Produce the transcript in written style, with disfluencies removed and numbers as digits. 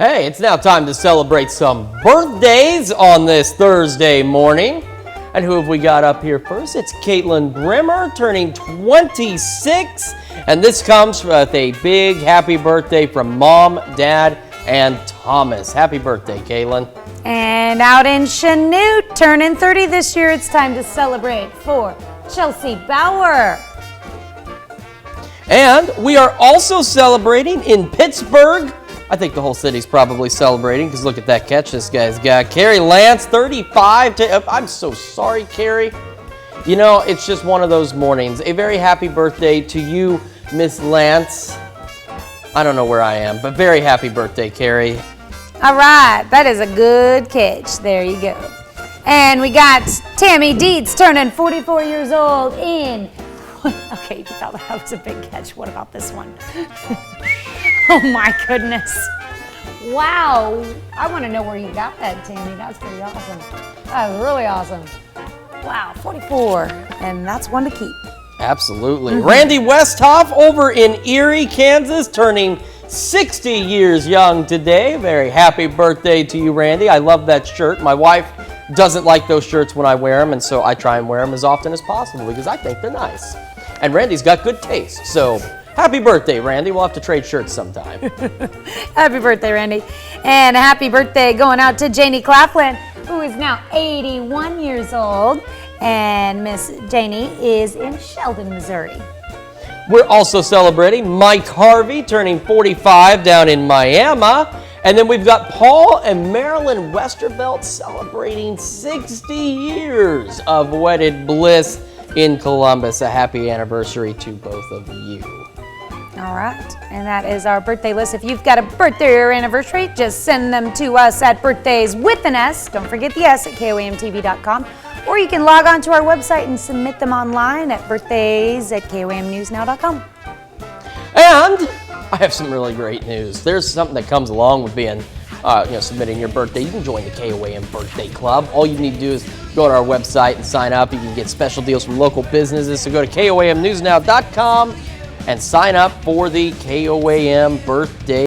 Hey, it's now time to celebrate some birthdays on this Thursday morning. And who have we got up here first? It's Caitlin Brimmer turning 26. And this comes with a big happy birthday from Mom, Dad, and Thomas. Happy birthday, Caitlin. And out in Chanute, turning 30 this year, it's time to celebrate for Chelsea Bauer. And we are also celebrating in Pittsburgh. I think the whole city's probably celebrating because look at that catch this guy's got. Carrie Lance, 35. I'm so sorry, Carrie. You know, it's just one of those mornings. A very happy birthday to you, Miss Lance. I don't know where I am, but very happy birthday, Carrie. All right, that is a good catch. There you go. And we got Tammy Deetz turning 44 years old in... Okay, you thought that was a big catch. What about this one? Oh my goodness. Wow. I want to know where you got that, Tammy. That's pretty awesome. That was really awesome. Wow, 44. And that's one to keep. Absolutely. Randy Westhoff over in Erie, Kansas, turning 60 years young today. Very happy birthday to you, Randy. I love that shirt. My wife doesn't like those shirts when I wear them, and so I try and wear them as often as possible because I think they're nice. And Randy's got good taste, so happy birthday, Randy. We'll have to trade shirts sometime. Happy birthday, Randy. And a happy birthday going out to Janie Copeland, who is now 81 years old. And Miss Janie is in Sheldon, Missouri. We're also celebrating Mike Harvey turning 45 down in Miami. And then we've got Paul and Marilyn Westervelt celebrating 60 years of wedded bliss in Columbus. A happy anniversary to both of you. All right, and that is our birthday list. If you've got a birthday or anniversary, just send them to us at birthdays with an S. Don't forget the S at KOAMTV.com. Or you can log on to our website and submit them online at birthdays@KOAMNewsNow.com. And I have some really great news. There's something that comes along with being, submitting your birthday. You can join the KOAM Birthday Club. All you need to do is go to our website and sign up. You can get special deals from local businesses. So go to KOAMNewsNow.com and sign up for the KOAM Birthday